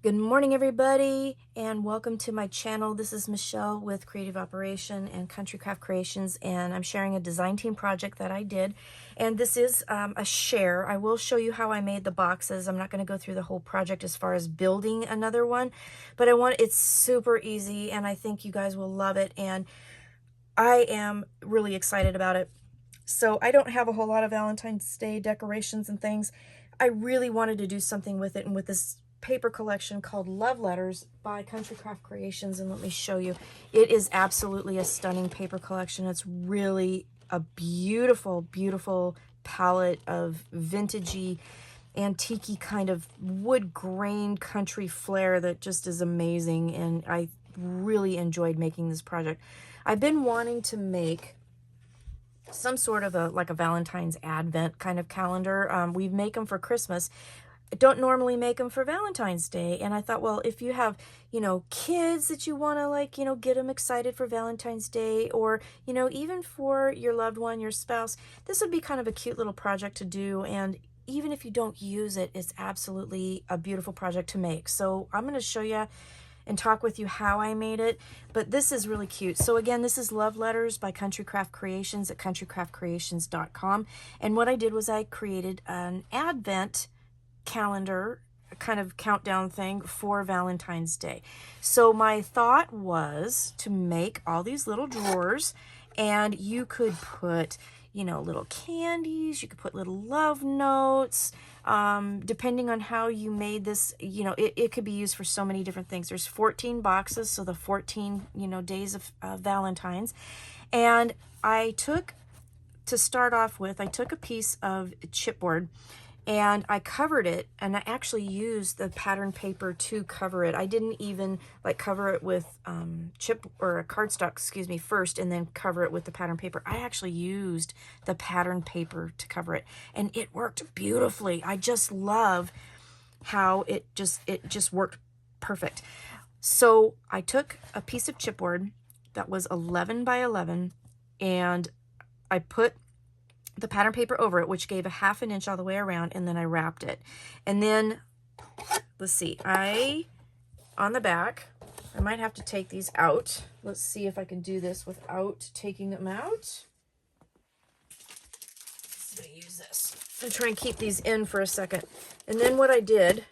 Good morning, everybody, and welcome to my channel. This is Michelle with Creative Operation and Country Craft Creations, and I'm sharing a design team project that I did. And this is a share. I will show you how I made the boxes. I'm not going to go through the whole project as far as building another one, but it's super easy, and I think you guys will love it, and I am really excited about it. So I don't have a whole lot of Valentine's Day decorations and things. I really wanted to do something with it, and with this paper collection called Love Letters by Country Craft Creations, and let me show you. It is absolutely a stunning paper collection. It's really a beautiful, beautiful palette of vintagey, antique-y kind of wood grain country flair that just is amazing, and I really enjoyed making this project. I've been wanting to make some sort of a Valentine's Advent kind of calendar. We make them for Christmas. I don't normally make them for Valentine's Day. And I thought, well, if you have, kids that you want to get them excited for Valentine's Day, or, even for your loved one, your spouse, this would be kind of a cute little project to do. And even if you don't use it, it's absolutely a beautiful project to make. So I'm going to show you and talk with you how I made it, but this is really cute. So again, this is Love Letters by Country Craft Creations at countrycraftcreations.com. And what I did was I created an Advent calendar, kind of countdown thing for Valentine's Day. So my thought was to make all these little drawers, and you could put, little candies, you could put little love notes, depending on how you made this, it could be used for so many different things. There's 14 boxes, so the 14, days of Valentine's. And to start off with, I took a piece of chipboard and I covered it, and I actually used the pattern paper to cover it. I didn't even cover it with cardstock, first, and then cover it with the pattern paper. I actually used the pattern paper to cover it, and it worked beautifully. I just love how it just worked perfect. So I took a piece of chipboard that was 11 by 11, and I put the pattern paper over it, which gave a 1/2 inch all the way around, and then I wrapped it. And then, let's see, on the back, I might have to take these out. Let's see if I can do this without taking them out. I'm going to use this. I'm going to try and keep these in for a second. And then what I did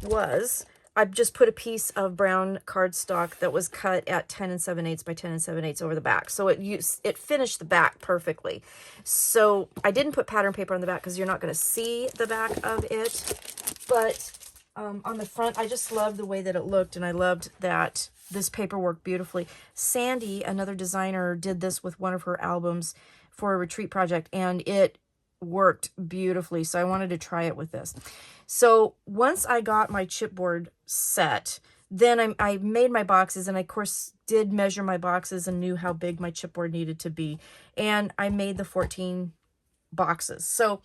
was I just put a piece of brown cardstock that was cut at 10 7/8 by 10 7/8 over the back. So it finished the back perfectly. So I didn't put pattern paper on the back because you're not going to see the back of it. But on the front, I just loved the way that it looked, and I loved that this paper worked beautifully. Sandy, another designer, did this with one of her albums for a retreat project, and it worked beautifully. So I wanted to try it with this. So once I got my chipboard set, then I made my boxes, and I, of course, did measure my boxes and knew how big my chipboard needed to be. And I made the 14 boxes. So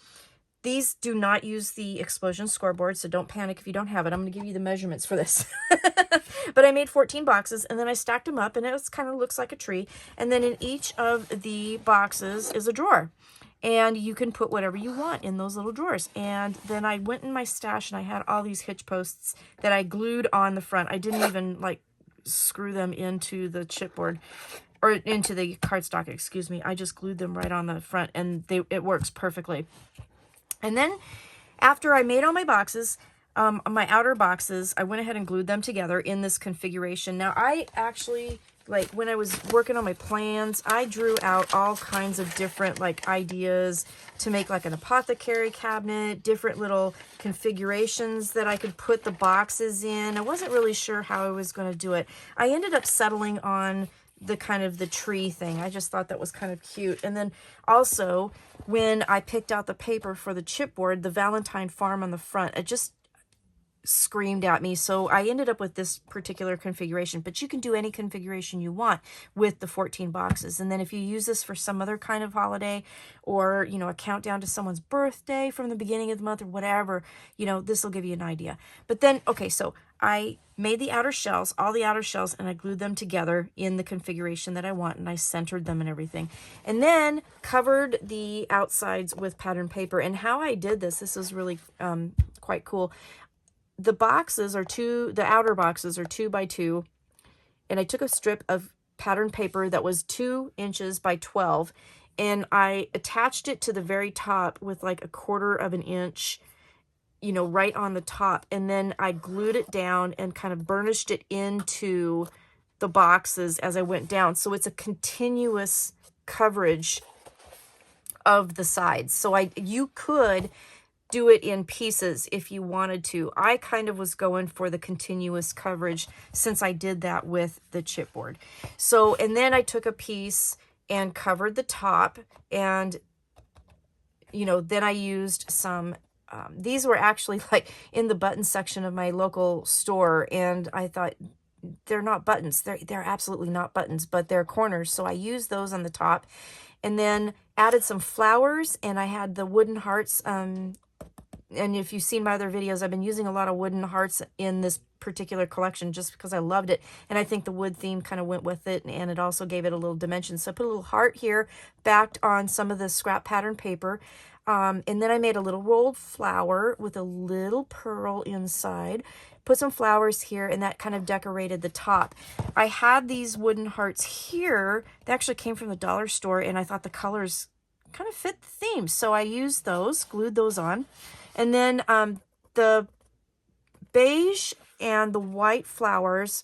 these do not use the explosion scoreboard, so don't panic if you don't have it. I'm going to give you the measurements for this. But I made 14 boxes, and then I stacked them up, and it kind of looks like a tree. And then in each of the boxes is a drawer. And you can put whatever you want in those little drawers. And then I went in my stash, and I had all these hitch posts that I glued on the front. I didn't even screw them into the chipboard or into the cardstock, excuse me. I just glued them right on the front, and it works perfectly. And then after I made all my boxes, my outer boxes, I went ahead and glued them together in this configuration. Now I actually, when I was working on my plans, I drew out all kinds of different ideas to make an apothecary cabinet, different little configurations that I could put the boxes in. I wasn't really sure how I was going to do it. I ended up settling on the kind of the tree thing. I just thought that was kind of cute. And then also, when I picked out the paper for the chipboard, the Valentine farm on the front, it just screamed at me. So I ended up with this particular configuration, but you can do any configuration you want with the 14 boxes. And then if you use this for some other kind of holiday, or, a countdown to someone's birthday from the beginning of the month or whatever, this will give you an idea. But then, okay, so I made the outer shells, all the outer shells, and I glued them together in the configuration that I want, and I centered them and everything. And then covered the outsides with pattern paper. And how I did this was really quite cool. the boxes are the outer boxes are 2 by 2, and I took a strip of pattern paper that was 2 inches by 12, and I attached it to the very top with like 1/4 of an inch, you know, right on the top. And then I glued it down and kind of burnished it into the boxes as I went down. So it's a continuous coverage of the sides. So you could do it in pieces if you wanted to. I kind of was going for the continuous coverage since I did that with the chipboard. So, and then I took a piece and covered the top, and, you know, then I used some, these were actually like in the button section of my local store, and I thought, they're not buttons. They're absolutely not buttons, but they're corners. So I used those on the top, and then added some flowers, and I had the wooden hearts. And if you've seen my other videos, I've been using a lot of wooden hearts in this particular collection just because I loved it. And I think the wood theme kind of went with it, and it also gave it a little dimension. So I put a little heart here backed on some of the scrap pattern paper. And then I made a little rolled flower with a little pearl inside. Put some flowers here, and that kind of decorated the top. I had these wooden hearts here. They actually came from the dollar store, and I thought the colors kind of fit the theme. So I used those, glued those on. And then the beige and the white flowers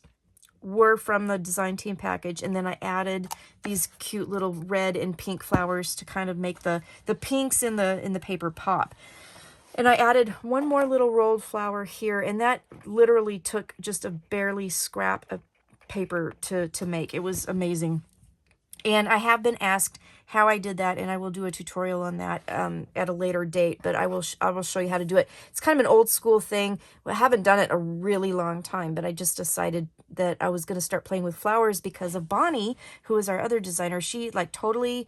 were from the design team package, and then I added these cute little red and pink flowers to kind of make the pinks in the paper pop. And I added one more little rolled flower here, and that literally took just a barely scrap of paper to make. It was amazing. And I have been asked how I did that, and I will do a tutorial on that at a later date, but I will show you how to do it. It's kind of an old school thing. I haven't done it a really long time, but I just decided that I was going to start playing with flowers because of Bonnie, who is our other designer. She like totally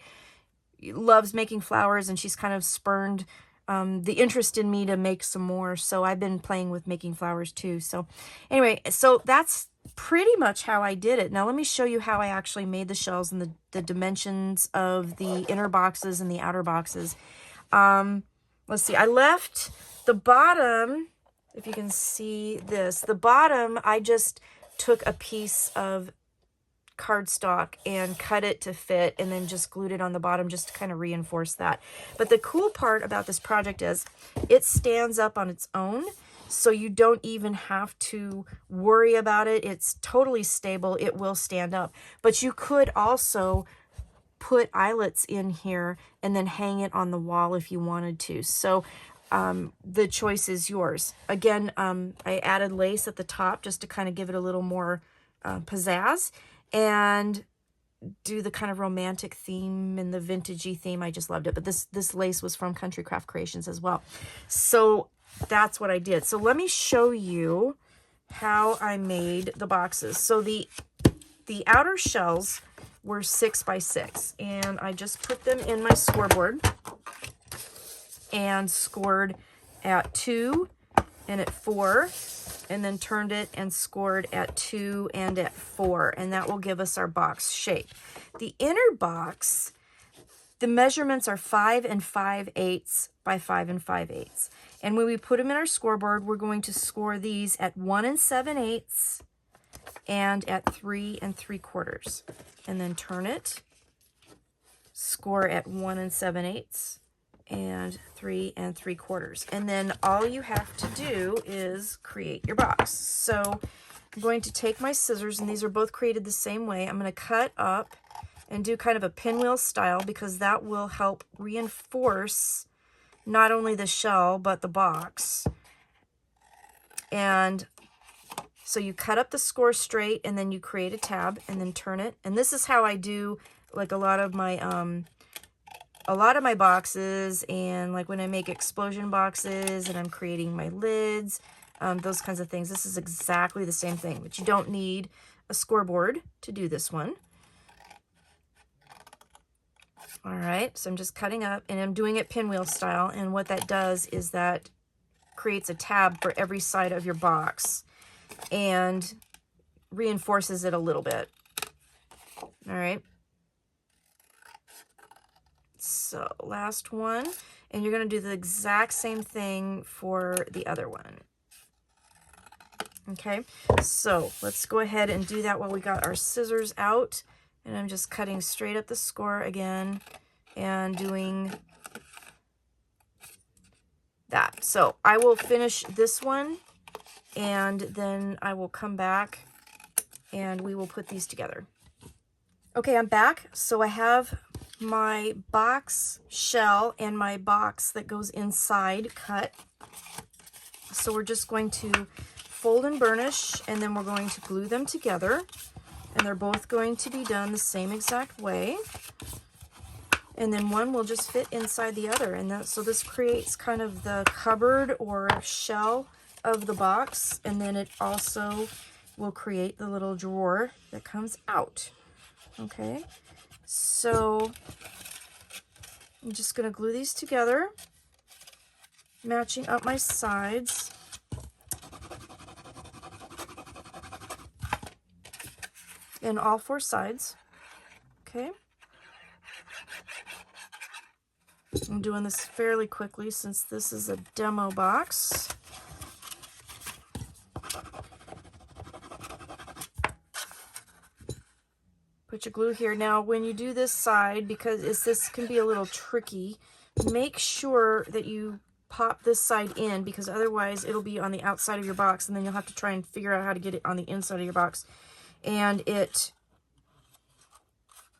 loves making flowers, and she's kind of spurned the interest in me to make some more. So I've been playing with making flowers too. So anyway, so that's pretty much how I did it. Now let me show you how I actually made the shells and the dimensions of the inner boxes and the outer boxes. Let's see, I left the bottom, if you can see this, the bottom, I just took a piece of cardstock and cut it to fit, and then just glued it on the bottom just to kind of reinforce that. But the cool part about this project is it stands up on its own, so you don't even have to worry about it. It's totally stable. It will stand up. But you could also put eyelets in here and then hang it on the wall if you wanted to. So the choice is yours. Again, I added lace at the top just to kind of give it a little more pizzazz, and do the kind of romantic theme and the vintagey theme. I just loved it. But this lace was from Country Craft Creations as well. So that's what I did. So let me show you how I made the boxes. So the outer shells were 6 by 6, and I just put them in my scoreboard and scored at 2 and at 4, and then turned it and scored at 2 and at 4, and that will give us our box shape. The inner box, the measurements are 5 5/8 by 5 5/8. And when we put them in our scoreboard, we're going to score these at 1 7/8 and at 3 3/4. And then turn it, score at 1 7/8 and 3 3/4. And then all you have to do is create your box. So I'm going to take my scissors, and these are both created the same way. I'm going to cut up and do kind of a pinwheel style, because that will help reinforce not only the shell but the box. And so you cut up the score straight, and then you create a tab and then turn it. And this is how I do like a lot of my boxes, and like when I make explosion boxes and I'm creating my lids, those kinds of things. This is exactly the same thing, but you don't need a scoreboard to do this one. All right, so I'm just cutting up, and I'm doing it pinwheel style, and what that does is that creates a tab for every side of your box and reinforces it a little bit. All right. So last one, and you're going to do the exact same thing for the other one. Okay, so let's go ahead and do that while we got our scissors out. And I'm just cutting straight up the score again and doing that. So I will finish this one and then I will come back and we will put these together. Okay, I'm back. So I have my box shell and my box that goes inside cut. So we're just going to fold and burnish, and then we're going to glue them together. And they're both going to be done the same exact way. And then one will just fit inside the other. And so this creates kind of the cupboard or shell of the box. And then it also will create the little drawer that comes out. Okay, so I'm just going to glue these together, matching up my sides. In all four sides. Okay. I'm doing this fairly quickly since this is a demo box. Put your glue here. Now, when you do this side, because this can be a little tricky, make sure that you pop this side in, because otherwise it'll be on the outside of your box, and then you'll have to try and figure out how to get it on the inside of your box. And it's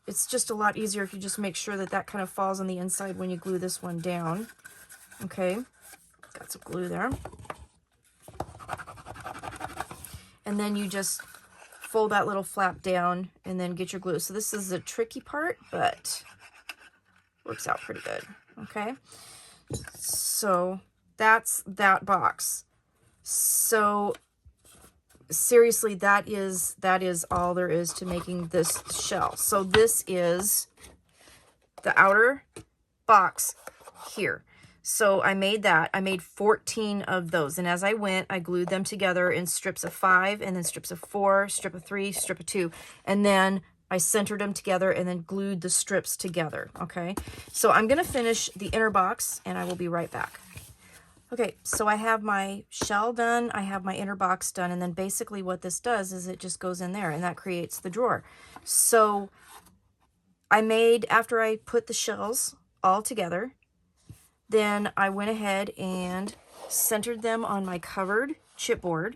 just a lot easier if you just make sure that that kind of falls on the inside when you glue this one down. Okay, got some glue there. And then you just fold that little flap down and then get your glue. So this is the tricky part, but works out pretty good. Okay, so that's that box. So seriously, that is all there is to making this shell. So this is the outer box here. So I made that. I made 14 of those. And as I went, I glued them together in strips of 5, and then strips of 4, strip of 3, strip of 2. And then I centered them together and then glued the strips together. Okay. So I'm going to finish the inner box and I will be right back. Okay, so I have my shell done, I have my inner box done, and then basically what this does is it just goes in there, and that creates the drawer. So I made, after I put the shells all together, then I went ahead and centered them on my covered chipboard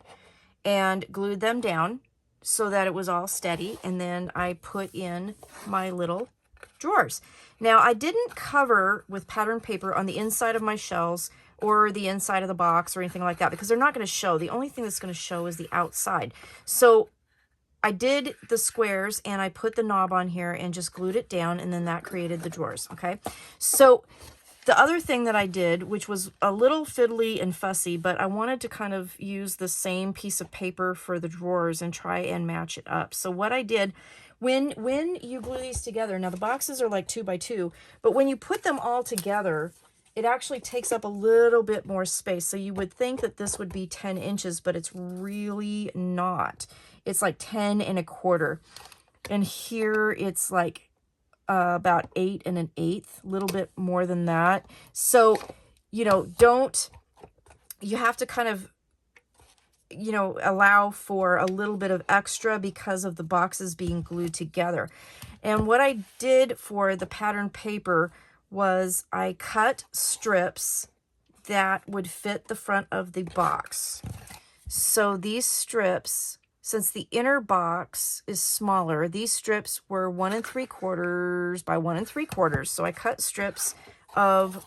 and glued them down so that it was all steady, and then I put in my little drawers. Now, I didn't cover with pattern paper on the inside of my shells or the inside of the box or anything like that, because they're not going to show. The only thing that's going to show is the outside. So I did the squares and I put the knob on here and just glued it down, and then that created the drawers. Okay, so the other thing that I did, which was a little fiddly and fussy, but I wanted to kind of use the same piece of paper for the drawers and try and match it up. So what I did, when you glue these together, now the boxes are like 2 by 2, but when you put them all together, it actually takes up a little bit more space. So you would think that this would be 10 inches, but it's really not. It's like 10 1/4. And here it's like about 8 1/8, a little bit more than that. So, you know, you have to kind of, you know, allow for a little bit of extra because of the boxes being glued together. And what I did for the pattern paper was I cut strips that would fit the front of the box. So these strips, since the inner box is smaller, these strips were 1 3/4 by 1 3/4. So I cut strips of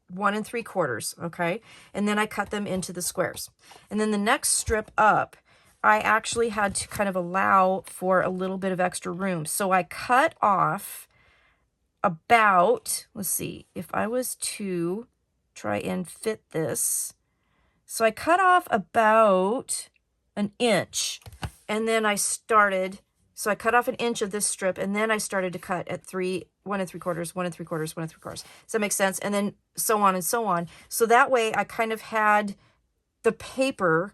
1 3/4, okay? And then I cut them into the squares. And then the next strip up, I actually had to kind of allow for a little bit of extra room. So I cut off about, let's see, if I was to try and fit this. So I cut off about 1 inch, and then I started, so I cut off 1 inch of this strip, and then I started to cut at 1 3/4, 1 3/4, 1 3/4. Does that make sense? And then so on and so on. So that way I kind of had the paper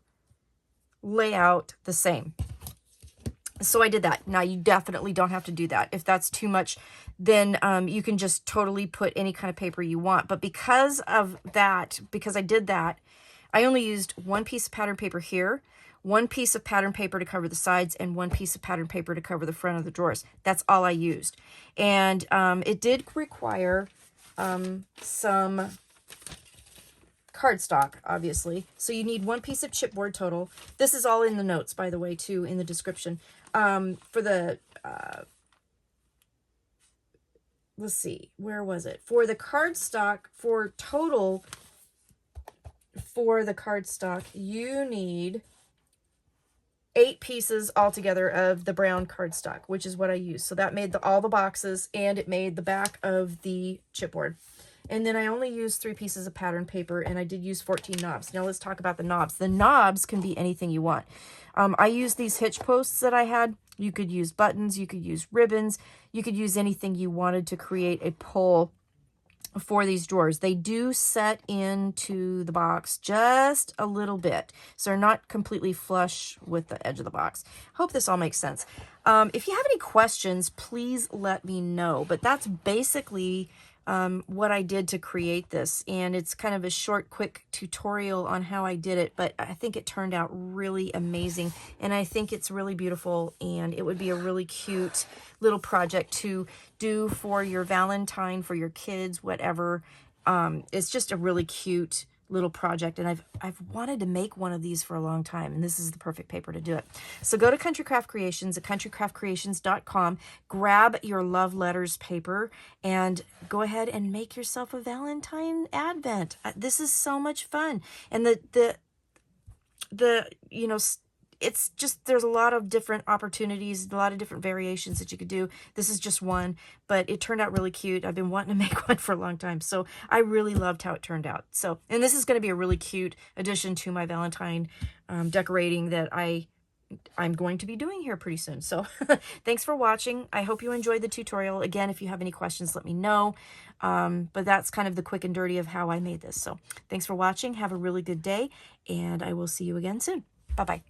layout the same. So I did that. Now you definitely don't have to do that. If that's too much, then you can just totally put any kind of paper you want. But because of that, because I did that, I only used one piece of pattern paper here, one piece of pattern paper to cover the sides, and one piece of pattern paper to cover the front of the drawers. That's all I used. And it did require some cardstock, obviously. So you need one piece of chipboard total. This is all in the notes, by the way, too, in the description. For the, let's see, where was it? For the cardstock, for total, for the cardstock, you need 8 pieces altogether of the brown cardstock, which is what I used. So that made all the boxes, and it made the back of the chipboard. And then I only used 3 pieces of pattern paper, and I did use 14 knobs. Now let's talk about the knobs. The knobs can be anything you want. I used these hitch posts that I had. You could use buttons, you could use ribbons, you could use anything you wanted to create a pull for these drawers. They do set into the box just a little bit, so they're not completely flush with the edge of the box. Hope this all makes sense. If you have any questions, please let me know. But that's basically what I did to create this, and it's kind of a short, quick tutorial on how I did it, but I think it turned out really amazing, and I think it's really beautiful, and it would be a really cute little project to do for your Valentine, for your kids, whatever. It's just a really cute little project, and I've wanted to make one of these for a long time, and this is the perfect paper to do it. So go to Country Craft Creations at countrycraftcreations.com, grab your love letters paper, and go ahead and make yourself a Valentine advent. This is so much fun, and the you know, it's just, there's a lot of different opportunities, a lot of different variations that you could do. This is just one, but it turned out really cute. I've been wanting to make one for a long time, so I really loved how it turned out. So, and this is going to be a really cute addition to my Valentine decorating that I'm going to be doing here pretty soon. So thanks for watching. I hope you enjoyed the tutorial. Again, if you have any questions, let me know. But that's kind of the quick and dirty of how I made this. So thanks for watching. Have a really good day, and I will see you again soon. Bye-bye.